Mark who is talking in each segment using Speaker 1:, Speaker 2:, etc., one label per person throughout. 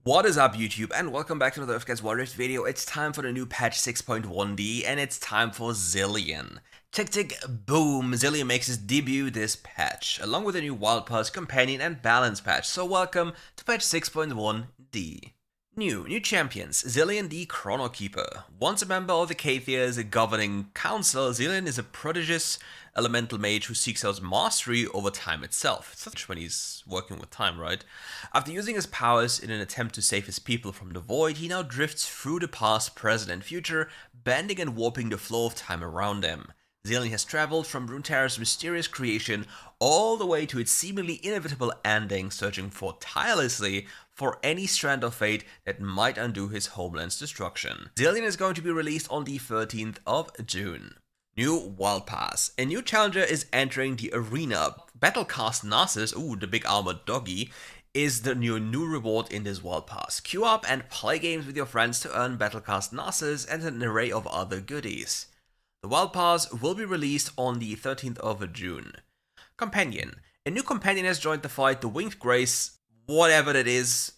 Speaker 1: What is up, YouTube, and welcome back to another RiftGuides WildRift video. It's time for the new patch 6.1D, and it's time for Zilean. Tick tick boom, Zilean makes his debut this patch, along with a new Wild Pass, Companion, and Balance patch, so welcome to patch 6.1D. New champions, Zilean the Chrono Keeper. Once a member of the Kathia's governing council, Zilean is a prodigious elemental mage who seeks out mastery over time itself. It's such when he's working with time, right? After using his powers in an attempt to save his people from the void, he now drifts through the past, present, and future, bending and warping the flow of time around him. Zilean has traveled from Runeterra's mysterious creation all the way to its seemingly inevitable ending, searching tirelessly for any strand of fate that might undo his homeland's destruction. Zilean is going to be released on the 13th of June. New Wild Pass. A new challenger is entering the arena. Battlecast Narcissus, the big armored doggy, is the new reward in this Wild Pass. Queue up and play games with your friends to earn Battlecast Narcissus and an array of other goodies. The Wild Pass will be released on the 13th of June. Companion. A new companion has joined the fight, the Winged Grace, whatever that is.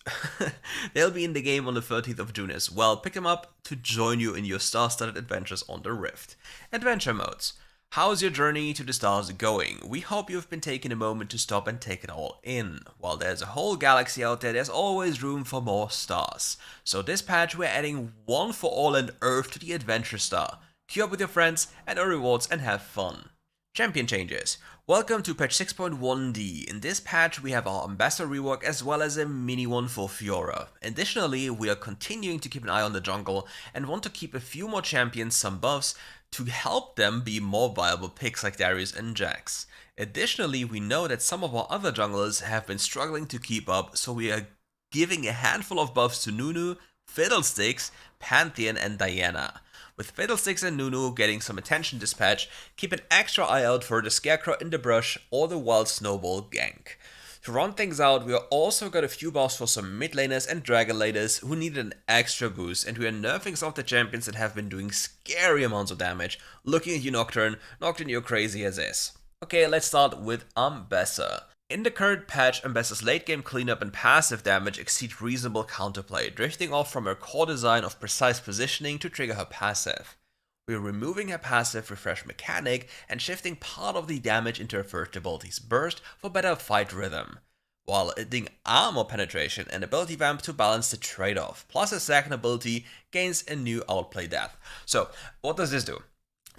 Speaker 1: They'll be in the game on the 13th of June as well. Pick them up to join you in your star-studded adventures on the Rift. Adventure modes. How's your journey to the stars going? We hope you've been taking a moment to stop and take it all in. While there's a whole galaxy out there, there's always room for more stars. So this patch we're adding one for all and Earth to the Adventure Star. Queue up with your friends and earn rewards and have fun. Champion changes. Welcome to patch 6.1D. In this patch we have our Ambassador rework as well as a mini one for Fiora. Additionally, we are continuing to keep an eye on the jungle and want to keep a few more champions some buffs to help them be more viable picks like Darius and Jax. Additionally, we know that some of our other junglers have been struggling to keep up, so we are giving a handful of buffs to Nunu, Fiddlesticks, Pantheon and Diana. With Fiddlesticks and Nunu getting some attention this patch, keep an extra eye out for the Scarecrow in the Brush or the Wild Snowball gank. To round things out, we also got a few buffs for some mid laners and dragon laners who needed an extra boost, and we are nerfing some of the champions that have been doing scary amounts of damage. Looking at you, Nocturne. Nocturne, you're crazy as is. Okay, let's start with Ambassador. In the current patch, Ambassador's late game cleanup and passive damage exceed reasonable counterplay, drifting off from her core design of precise positioning to trigger her passive. We are removing her passive refresh mechanic and shifting part of the damage into her first ability's burst for better fight rhythm, while adding armor penetration and ability vamp to balance the trade-off, plus her second ability gains a new outplay depth. So, what does this do?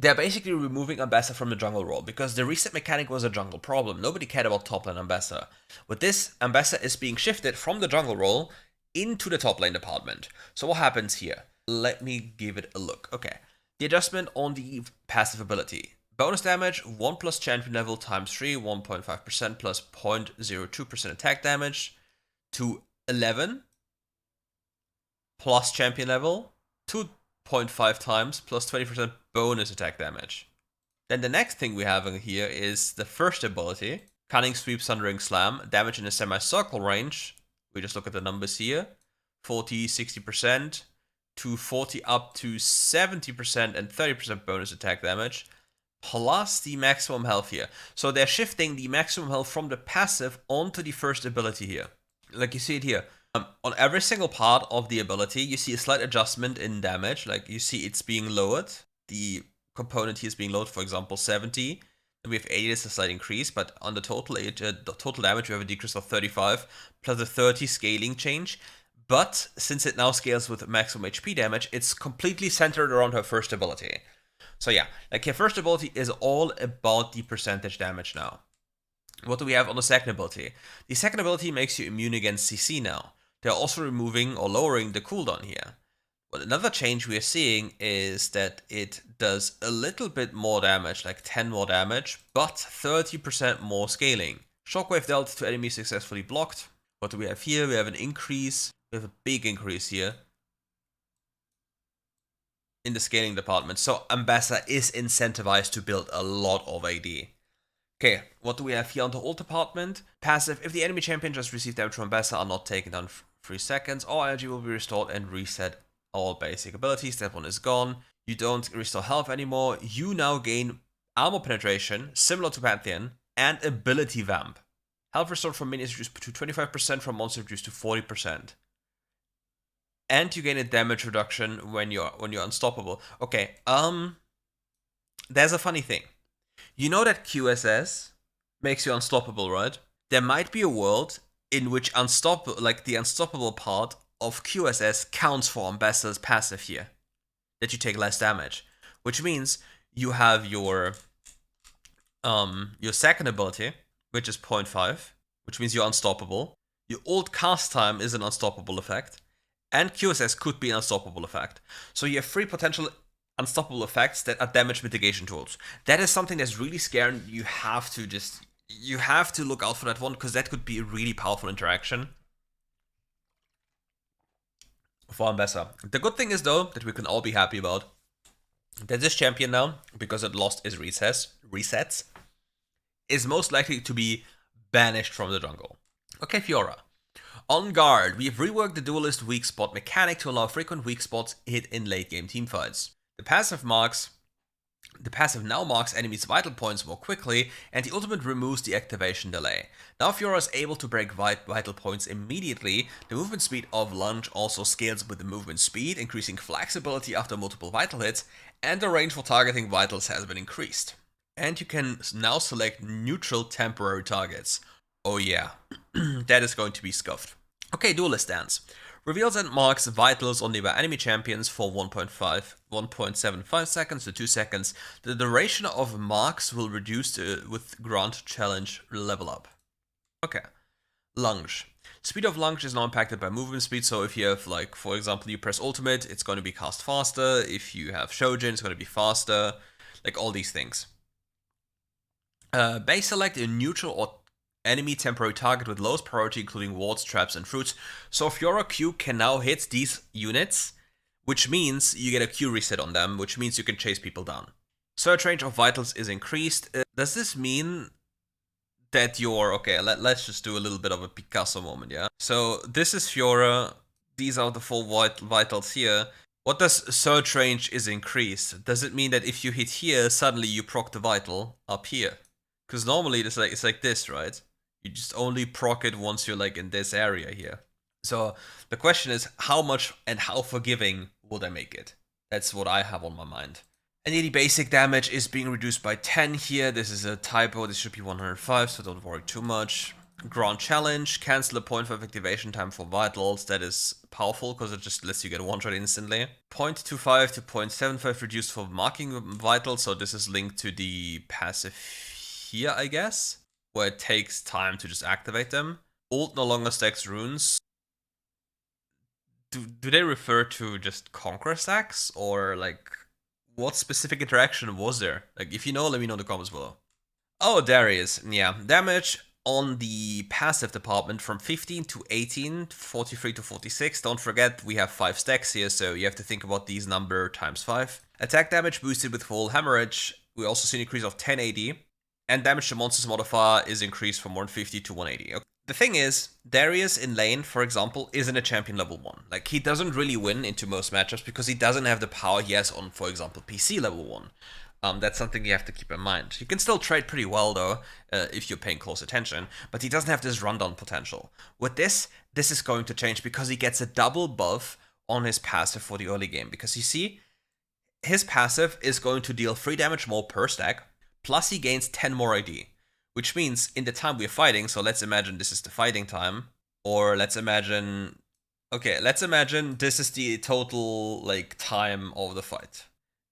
Speaker 1: They're basically removing Ambassador from the jungle role, because the reset mechanic was a jungle problem. Nobody cared about top lane Ambassador. With this, Ambassador is being shifted from the jungle role into the top lane department. So what happens here? Let me give it a look. Okay. The adjustment on the passive ability. Bonus damage, 1 plus champion level times 3, 1.5% plus 0.02% attack damage, to 11 plus champion level, 2.5 times plus 20% bonus attack damage. Then the next thing we have in here is the first ability, Cunning Sweep, Sundering Slam, damage in a semicircle range. We just look at the numbers here, 40, 60%, to 40 up to 70% and 30% bonus attack damage, plus the maximum health here. So they're shifting the maximum health from the passive onto the first ability here. Like you see it here. On every single part of the ability, you see a slight adjustment in damage. Like you see it's being lowered. The component here is being lowered, for example, 70. And we have 80, it's a slight increase, but on the total damage, we have a decrease of 35, plus a 30 scaling change. But since it now scales with maximum HP damage, it's completely centered around her first ability. So yeah, like her first ability is all about the percentage damage now. What do we have on the second ability? The second ability makes you immune against CC now. They're also removing or lowering the cooldown here. But another change we are seeing is that it does a little bit more damage, like 10 more damage, but 30% more scaling. Shockwave dealt to enemies successfully blocked. What do we have here? We have an increase. We have a big increase here in the scaling department. So Ambassador is incentivized to build a lot of AD. Okay, what do we have here on the ult department? Passive, if the enemy champion just received damage from Ambassador are not taken down 3 seconds, all energy will be restored and reset all basic abilities. That one is gone. You don't restore health anymore. You now gain armor penetration, similar to Pantheon, and ability vamp. Health restored from minions reduced to 25%, from monsters reduced to 40%. and you gain a damage reduction when you're unstoppable. Okay, there's a funny thing. You know that QSS makes you unstoppable, right? There might be a world in which the unstoppable part of QSS counts for Ambassador's passive here. That you take less damage. Which means you have your second ability, which is 0.5, which means you're unstoppable. Your ult cast time is an unstoppable effect, and QSS could be an unstoppable effect. So you have 3 potential unstoppable effects that are damage mitigation tools. That is something that's really scary. You have to look out for that one, because that could be a really powerful interaction for Ambessa. The good thing is, though, that we can all be happy about, that this champion now, because it lost its resets, is most likely to be banished from the jungle. Okay, Fiora. On guard, we have reworked the duelist weak spot mechanic to allow frequent weak spots hit in late game teamfights. The passive now marks enemies' vital points more quickly, and the ultimate removes the activation delay. Now Fiora is able to break vital points immediately. The movement speed of Lunge also scales with the movement speed, increasing flexibility after multiple vital hits, and the range for targeting vitals has been increased. And you can now select neutral temporary targets. Oh yeah, that is going to be scuffed. Okay, Duelist Dance. Reveals and marks vitals on nearby enemy champions for 1.75 seconds to 2 seconds. The duration of marks will reduce with Grunt Challenge level up. Okay. Lunge. Speed of Lunge is now impacted by movement speed, so if you have, like, for example, you press ultimate, it's going to be cast faster. If you have Shojin, it's going to be faster. Like, all these things. Base select a neutral or enemy temporary target with lowest priority, including wards, traps, and fruits. So Fiora Q can now hit these units, which means you get a Q reset on them, which means you can chase people down. Search range of vitals is increased. Does this mean that you're... Okay, let's just do a little bit of a Picasso moment, yeah? So this is Fiora. These are the full vitals here. What does search range is increased? Does it mean that if you hit here, suddenly you proc the vital up here? Because normally it's like this, right? You just only proc it once you're like in this area here. So the question is, how much and how forgiving will they make it? That's what I have on my mind. And the basic damage is being reduced by 10 here. This is a typo. This should be 105, so don't worry too much. Grand Challenge. Cancel a 0.5 activation time for vitals. That is powerful because it just lets you get one shot instantly. 0.25 to 0.75 reduced for marking vitals. So this is linked to the passive here, I guess, where it takes time to just activate them. Ult no longer stacks runes. Do they refer to just Conqueror stacks, or like what specific interaction was there? Like, if you know, let me know in the comments below. Oh, Darius. Yeah, damage on the passive department from 15 to 18, 43 to 46. Don't forget, we have 5 stacks here, so you have to think about these number times 5. Attack damage boosted with full hemorrhage. We also see an increase of 10 AD. And damage to monsters modifier is increased from 150 to 180. Okay. The thing is, Darius in lane, for example, isn't a champion level 1. Like, he doesn't really win into most matchups because he doesn't have the power he has on, for example, PC level 1. That's something you have to keep in mind. You can still trade pretty well, though, if you're paying close attention, but he doesn't have this rundown potential. With this is going to change because he gets a double buff on his passive for the early game. Because you see, his passive is going to deal 3 damage more per stack, plus he gains 10 more ID. Which means in the time we're fighting, so let's imagine this is the fighting time, or let's imagine this is the total, like, time of the fight.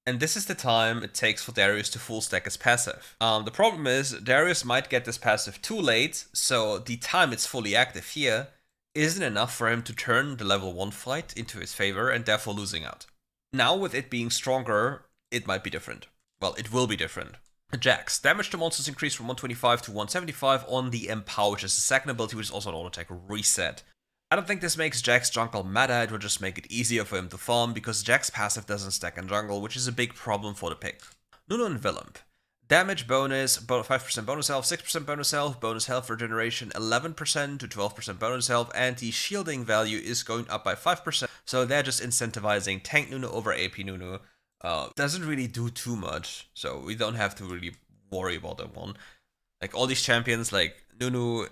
Speaker 1: And this is the time it takes for Darius to full stack his passive. The problem is, Darius might get this passive too late, so the time it's fully active here isn't enough for him to turn the level 1 fight into his favor, and therefore losing out. Now with it being stronger, it might be different. Well, it will be different. Jax. Damage to monsters increased from 125 to 175 on the Empower, which is the second ability, which is also an auto-attack reset. I don't think this makes Jax jungle meta, it will just make it easier for him to farm, because Jax passive doesn't stack in jungle, which is a big problem for the pick. Nunu and Villamp. Damage bonus, 5% bonus health, 6% bonus health regeneration, 11% to 12% bonus health, and the shielding value is going up by 5%, so they're just incentivizing tank Nunu over AP Nunu. Doesn't really do too much, so we don't have to really worry about that one. Like, all these champions, like Nunu,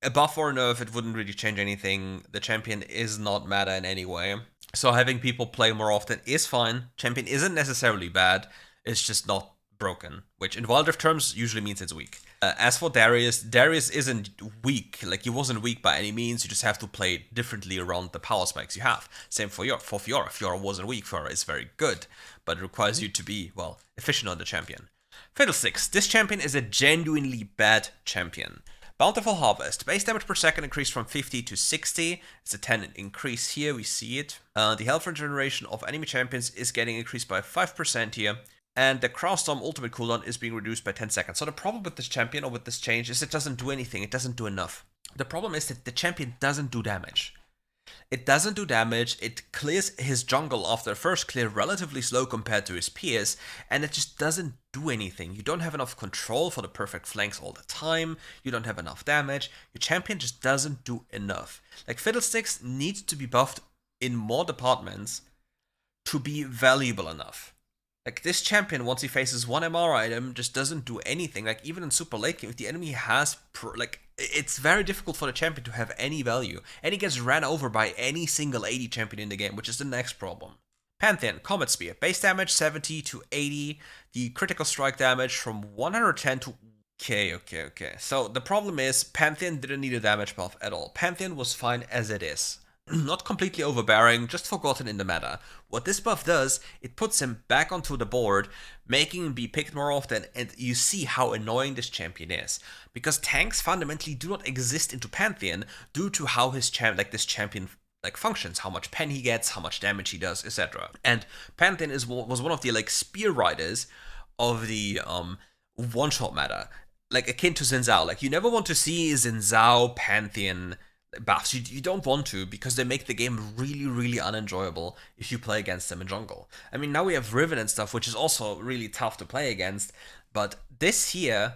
Speaker 1: A buff or a nerf, it wouldn't really change anything. The champion is not meta in any way. So having people play more often is fine. Champion isn't necessarily bad, it's just not broken, which in WildRift terms usually means it's weak. As for Darius, Darius isn't weak. Like, he wasn't weak by any means. You just have to play it differently around the power spikes you have. Same for Fiora. Fiora wasn't weak. Fiora is very good, but it requires you to be, well, efficient on the champion. Fiddlesticks. This champion is a genuinely bad champion. Bountiful Harvest. Base damage per second increased from 50 to 60. It's a 10 increase here, we see it. The health regeneration of enemy champions is getting increased by 5% here. And the Crowstorm ultimate cooldown is being reduced by 10 seconds. So the problem with this champion, or with this change, is it doesn't do anything. It doesn't do enough. The problem is that the champion doesn't do damage. It doesn't do damage, it clears his jungle after the first clear relatively slow compared to his peers, and it just doesn't do anything. You don't have enough control for the perfect flanks all the time, you don't have enough damage, your champion just doesn't do enough. Like, Fiddlesticks needs to be buffed in more departments to be valuable enough. Like, this champion, once he faces one MR item, just doesn't do anything. Like, even in super late game, if the enemy has, it's very difficult for the champion to have any value. And he gets ran over by any single AD champion in the game, which is the next problem. Pantheon, Comet Spear. Base damage 70 to 80. The critical strike damage from 110 to... Okay. So, the problem is, Pantheon didn't need a damage buff at all. Pantheon was fine as it is. Not completely overbearing, just forgotten in the meta. What this buff does, it puts him back onto the board, making him be picked more often, and you see how annoying this champion is. Because tanks fundamentally do not exist into Pantheon due to how this champion functions, how much pen he gets, how much damage he does, etc. And Pantheon was one of the spear riders of the one-shot meta, like akin to Xin Zhao. Like, you never want to see Xin Zhao Pantheon buffs. You don't want to, because they make the game really, really unenjoyable if you play against them in jungle. I mean, now we have Riven and stuff, which is also really tough to play against, but this here,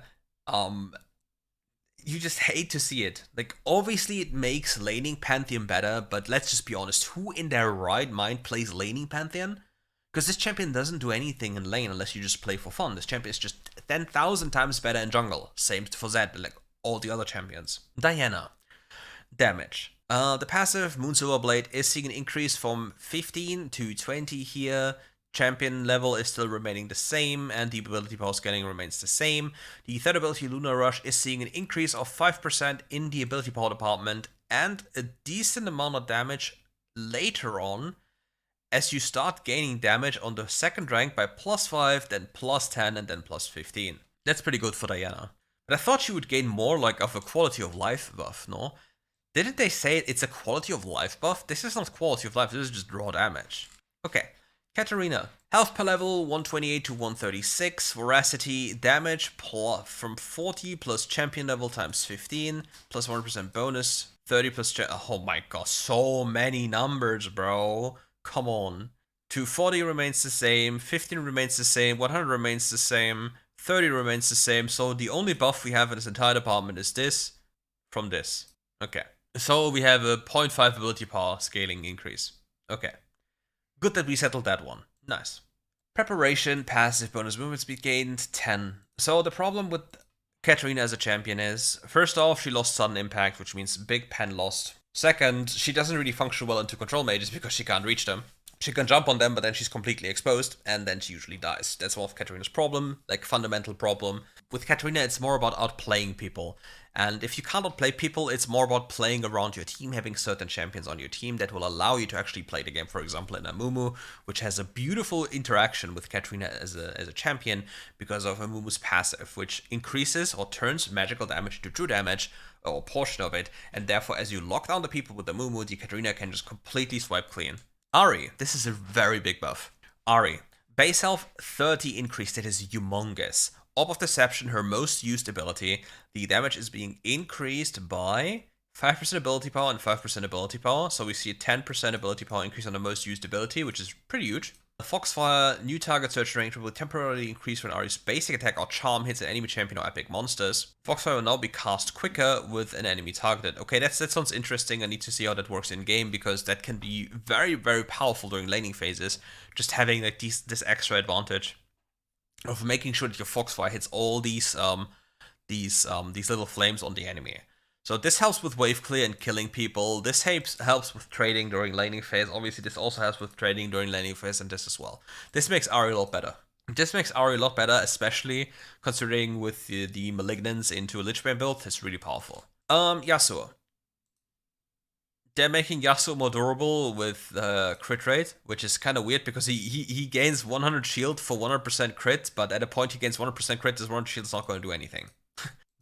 Speaker 1: you just hate to see it. Like, obviously it makes laning Pantheon better, but let's just be honest, who in their right mind plays laning Pantheon? Because this champion doesn't do anything in lane unless you just play for fun. This champion is just 10,000 times better in jungle. Same for Zed, like all the other champions. Diana. Damage. The passive Moonsilver Blade is seeing an increase from 15 to 20 here. Champion level is still remaining the same, and the ability power scaling remains the same. The third ability, Lunar Rush, is seeing an increase of 5% in the ability power department, and a decent amount of damage later on, as you start gaining damage on the second rank by +5, then +10, and then +15. That's pretty good for Diana. But I thought she would gain more of a quality of life buff, no? Didn't they say it's a quality of life buff? This is not quality of life, this is just raw damage. Okay, Katarina. Health per level 128 to 136. Voracity damage from 40 plus champion level times 15 plus 1% bonus. 30 plus oh my god, so many numbers, bro. Come on. 240 remains the same, 15 remains the same, 100 remains the same, 30 remains the same. So the only buff we have in this entire department is this from this. Okay. So we have a 0.5 ability power scaling increase. Okay. Good that we settled that one. Nice. Preparation, passive bonus movement speed gained, 10. So the problem with Katarina as a champion is, first off, she lost sudden impact, which means big pen lost. Second, she doesn't really function well into control mages because she can't reach them. She can jump on them, but then she's completely exposed, and then she usually dies. That's one of Katarina's problem, like fundamental problem. With Katarina, it's more about outplaying people. And if you can't outplay people, it's more about playing around your team, having certain champions on your team that will allow you to actually play the game. For example, in Amumu, which has a beautiful interaction with Katarina as a champion because of Amumu's passive, which increases or turns magical damage to true damage, or a portion of it, and therefore as you lock down the people with Amumu, the Katarina can just completely swipe clean. Ahri, this is a very big buff. Ahri, base health 30 increase, that is humongous. Orb of Deception, her most used ability, the damage is being increased by 5% ability power and 5% ability power, so we see a 10% ability power increase on the most used ability, which is pretty huge. The Foxfire, new target search range will temporarily increase when Ahri's basic attack or charm hits an enemy champion or epic monsters. Foxfire will now be cast quicker with an enemy targeted. Okay, that sounds interesting. I need to see how that works in game, because that can be very, very powerful during laning phases. Just having like this extra advantage of making sure that your Foxfire hits all these little flames on the enemy. So this helps with wave clear and killing people. This helps with trading during laning phase. Obviously, this also helps with trading during laning phase, and this as well. This makes Ahri a lot better. This makes Ahri a lot better, especially considering with the Malignance into a Lichbane build. It's really powerful. YASUO. They're making YASUO more durable with crit rate, which is kind of weird because he gains 100 shield for 100% crit, but at a point he gains 100% crit, this 100 shield is not going to do anything.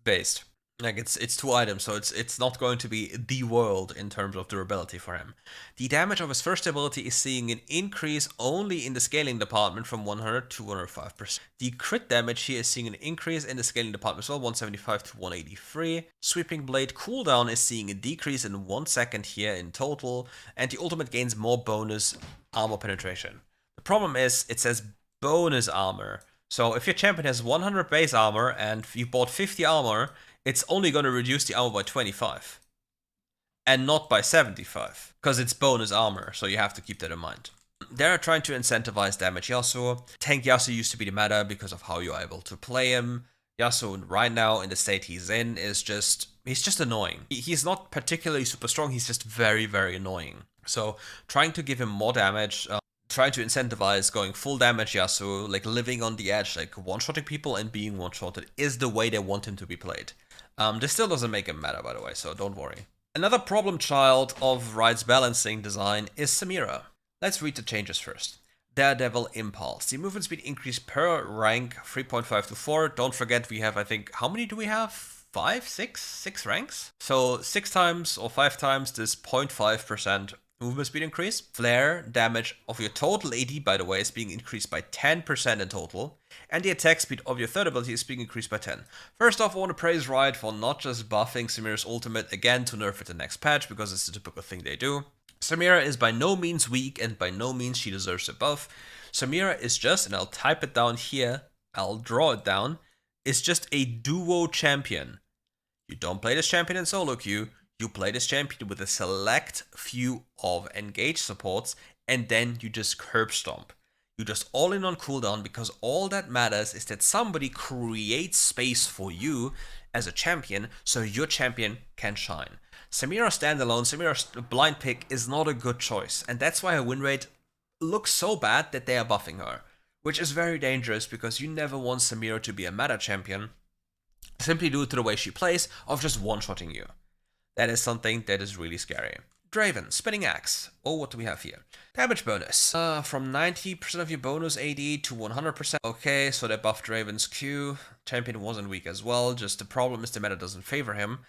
Speaker 1: Based. Like it's 2 items, so it's not going to be the world in terms of durability for him. The damage of his first ability is seeing an increase only in the scaling department from 100 to 105%. The crit damage here is seeing an increase in the scaling department as well, 175 to 183. Sweeping Blade cooldown is seeing a decrease in 1 second here in total, and the ultimate gains more bonus armor penetration. The problem is it says bonus armor. So if your champion has 100 base armor and you bought 50 armor, it's only going to reduce the armor by 25 and not by 75 because it's bonus armor, so you have to keep that in mind. They're trying to incentivize damage Yasuo. Tank Yasuo used to be the meta because of how you're able to play him. Yasuo right now in the state he's in is he's just annoying. He's not particularly super strong, he's just very, very annoying. So trying to give him more damage, trying to incentivize going full damage Yasuo, like living on the edge, like one-shotting people and being one-shotted is the way they want him to be played. This still doesn't make him meta, by the way, so don't worry. Another problem child of Riot's balancing design is Samira. Let's read the changes first. Daredevil Impulse. The movement speed increased per rank 3.5 to 4. Don't forget we have, I think, how many do we have? 5, 6 ranks? So 6 times or 5 times this 0.5% movement speed increase. Flare damage of your total AD, by the way, is being increased by 10% in total. And the attack speed of your third ability is being increased by 10. First off, I want to praise Riot for not just buffing Samira's ultimate again to nerf it the next patch, because it's the typical thing they do. Samira is by no means weak, and by no means she deserves a buff. Samira is just, and I'll type it down here, I'll draw it down, is just a duo champion. You don't play this champion in solo queue, you play this champion with a select few of engage supports, and then you just curb stomp. You just all in on cooldown, because all that matters is that somebody creates space for you as a champion so your champion can shine. Samira standalone, Samira's blind pick is not a good choice, and that's why her win rate looks so bad that they are buffing her, which is very dangerous because you never want Samira to be a meta champion simply due to the way she plays of just one-shotting you. That is something that is really scary. Draven, Spinning Axe. Oh, what do we have here? Damage bonus. From 90% of your bonus AD to 100%. Okay, so they buffed Draven's Q. Champion wasn't weak as well, just the problem is the meta doesn't favor him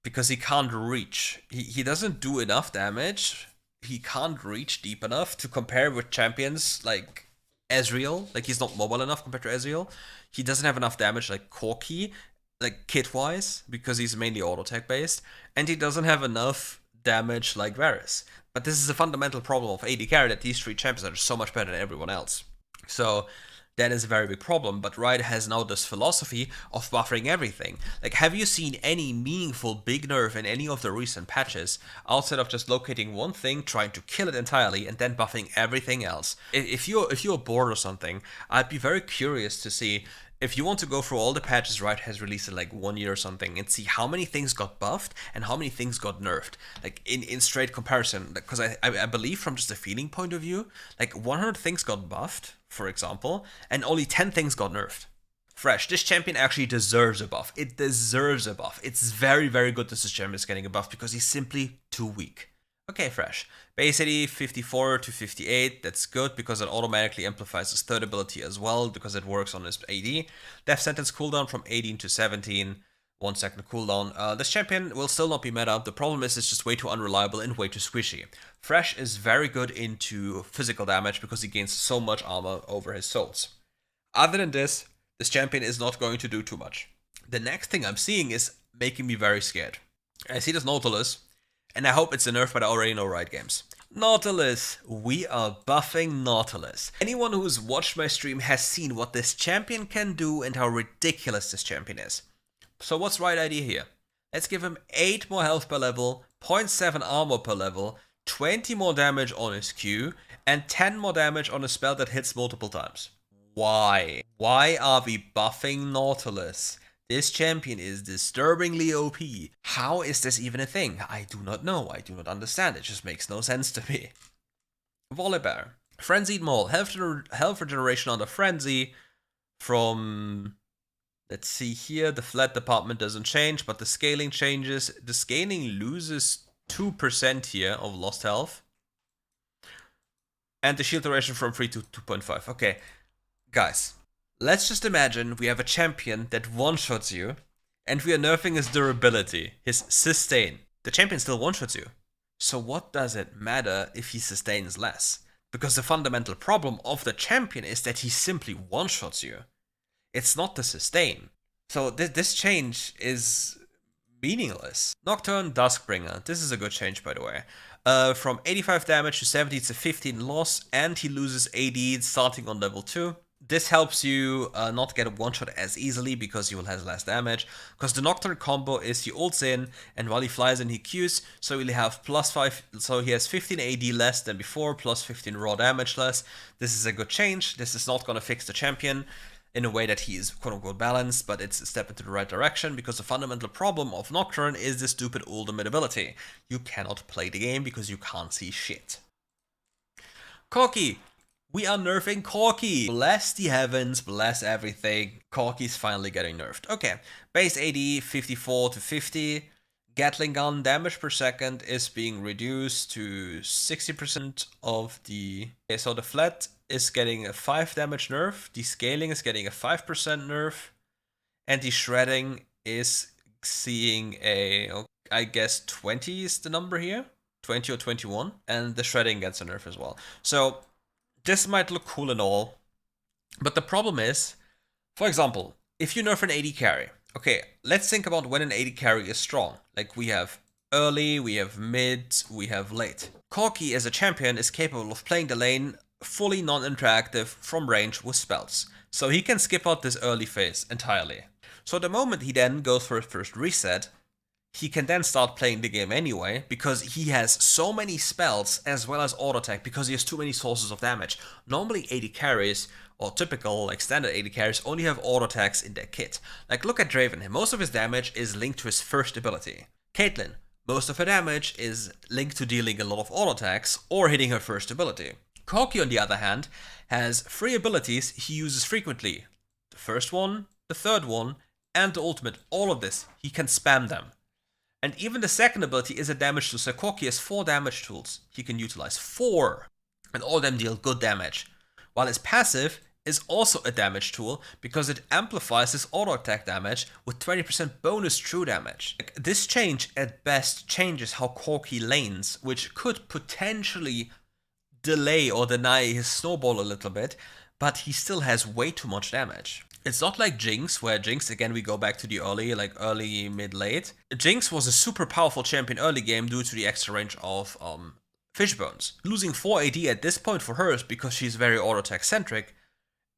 Speaker 1: because he can't reach. He doesn't do enough damage. He can't reach deep enough to compare with champions like Ezreal. Like, he's not mobile enough compared to Ezreal. He doesn't have enough damage like Corki, like kit-wise, because he's mainly auto-attack based, and he doesn't have enough damage like Varus. But this is a fundamental problem of AD carry, that these 3 champions are so much better than everyone else. So that is a very big problem, but Riot has now this philosophy of buffering everything. Like, have you seen any meaningful big nerf in any of the recent patches, outside of just locating one thing, trying to kill it entirely, and then buffing everything else? If you're bored or something, I'd be very curious to see, if you want to go through all the patches Riot has released in like 1 year or something and see how many things got buffed and how many things got nerfed, like in straight comparison, because I believe from just a feeling point of view, like 100 things got buffed, for example, and only 10 things got nerfed. Fresh, this champion actually deserves a buff. It deserves a buff. It's very, very good that this champion is getting a buff because he's simply too weak. Okay, Fresh. Base AD 54 to 58, that's good because it automatically amplifies his third ability as well because it works on his AD. Death Sentence cooldown from 18 to 17, 1 second cooldown. This champion will still not be meta. The problem is it's just way too unreliable and way too squishy. Fresh is very good into physical damage because he gains so much armor over his souls. Other than this champion is not going to do too much. The next thing I'm seeing is making me very scared. I see this Nautilus, and I hope it's a nerf, but I already know Riot Games. Nautilus. We are buffing Nautilus. Anyone who's watched my stream has seen what this champion can do and how ridiculous this champion is. So what's Riot idea here? Let's give him 8 more health per level, 0.7 armor per level, 20 more damage on his Q, and 10 more damage on a spell that hits multiple times. Why? Why are we buffing Nautilus? This champion is disturbingly OP. How is this even a thing? I do not know. I do not understand. It just makes no sense to me. Volibear. Frenzied Mole. Health regeneration under Frenzy from... Let's see here. The flat department doesn't change, but the scaling changes. The scaling loses 2% here of lost health. And the shield duration from 3 to 2.5. Okay, guys. Let's just imagine we have a champion that one-shots you, and we are nerfing his durability, his sustain. The champion still one-shots you. So what does it matter if he sustains less? Because the fundamental problem of the champion is that he simply one-shots you. It's not the sustain. So this change is meaningless. Nocturne Duskbringer. This is a good change, by the way. From 85 damage to 70, it's a 15 loss, and he loses AD starting on level 2. This helps you not get a one-shot as easily because he will have less damage. Because the Nocturne combo is he ults in, and while he flies in, he Qs, so he'll have +5, so he has 15 AD less than before, plus 15 raw damage less. This is a good change. This is not going to fix the champion in a way that he is quote-unquote balanced, but it's a step into the right direction, because the fundamental problem of Nocturne is the stupid ultimate ability. You cannot play the game because you can't see shit. Corki. We are nerfing Corki. Bless the heavens, bless everything. Corki's finally getting nerfed. Okay, base AD 54 to 50. Gatling gun damage per second is being reduced to 60% of the... Okay, so the flat is getting a 5 damage nerf. The scaling is getting a 5% nerf. And the shredding is seeing a... I guess 20 is the number here. 20 or 21. And the shredding gets a nerf as well. So... this might look cool and all, but the problem is, for example, if you nerf an AD carry, okay, let's think about when an AD carry is strong. Like we have early, we have mid, we have late. Corki as a champion is capable of playing the lane fully non-interactive from range with spells, so he can skip out this early phase entirely. So the moment he then goes for his first reset, he can then start playing the game anyway, because he has so many spells as well as auto attack, because he has too many sources of damage. Normally AD carries, or typical like standard AD carries, only have auto attacks in their kit. Like look at Draven, most of his damage is linked to his first ability. Caitlyn, most of her damage is linked to dealing a lot of auto attacks or hitting her first ability. Corki on the other hand has 3 abilities he uses frequently. The first one, the third one, and the ultimate. All of this, he can spam them. And even the second ability is a damage tool, so Corki has 4 damage tools he can utilize. 4! And all of them deal good damage. While his passive is also a damage tool, because it amplifies his auto attack damage with 20% bonus true damage. This change at best changes how Corki lanes, which could potentially delay or deny his snowball a little bit, but he still has way too much damage. It's not like Jinx, where Jinx, again we go back to the early, mid, late. Jinx was a super powerful champion early game due to the extra range of Fishbones. Losing 4 AD at this point for her is because she's very auto attack centric,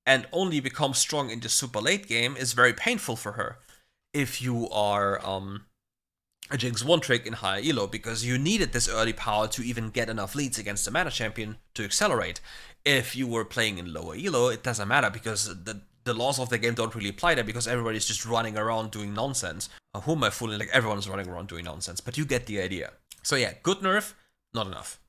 Speaker 1: and only becomes strong in the super late game is very painful for her. If you are a Jinx one trick in higher elo, because you needed this early power to even get enough leads against the meta champion to accelerate. If you were playing in lower elo, it doesn't matter, because the laws of the game don't really apply there, because everybody's just running around doing nonsense. Who am I fooling? Like, everyone's running around doing nonsense, but you get the idea. So yeah, good nerf, not enough.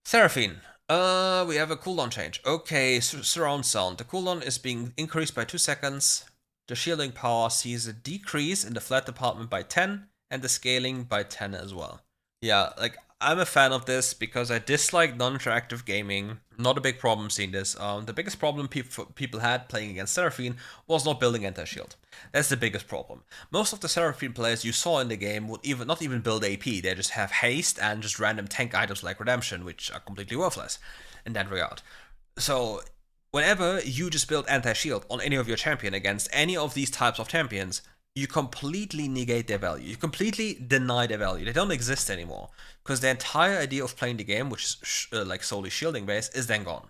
Speaker 1: Seraphine. We have a cooldown change. Okay, surround sound. The cooldown is being increased by 2 seconds. The shielding power sees a decrease in the flat department by 10, and the scaling by 10 as well. Yeah, like, I'm a fan of this because I dislike non-interactive gaming. Not a big problem seeing this. The biggest problem people had playing against Seraphine was not building anti-shield. That's the biggest problem. Most of the Seraphine players you saw in the game would not even build AP. They just have haste and just random tank items like Redemption, which are completely worthless in that regard. So whenever you just build anti-shield on any of your champion against any of these types of champions, you completely negate their value. You completely deny their value. They don't exist anymore, because the entire idea of playing the game, which is like solely shielding based, is then gone.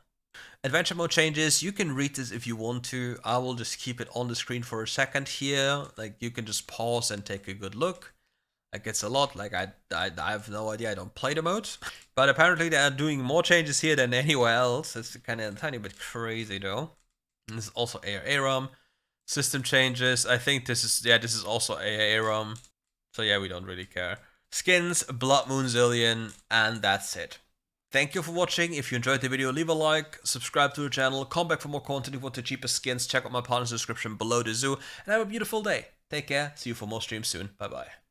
Speaker 1: Adventure mode changes. You can read this if you want to. I will just keep it on the screen for a second here. Like, you can just pause and take a good look. Like, it's a lot. Like, I have no idea. I don't play the mode, but apparently they are doing more changes here than anywhere else. It's kind of a tiny bit crazy though. And this is also AR ARAM. System changes. I think this is also AA ROM. So yeah, we don't really care. Skins, Blood Moon Zillion, and that's it. Thank you for watching. If you enjoyed the video, leave a like, subscribe to the channel, come back for more content. If you want the cheapest skins, check out my partner's description below the zoo, and have a beautiful day. Take care. See you for more streams soon. Bye bye.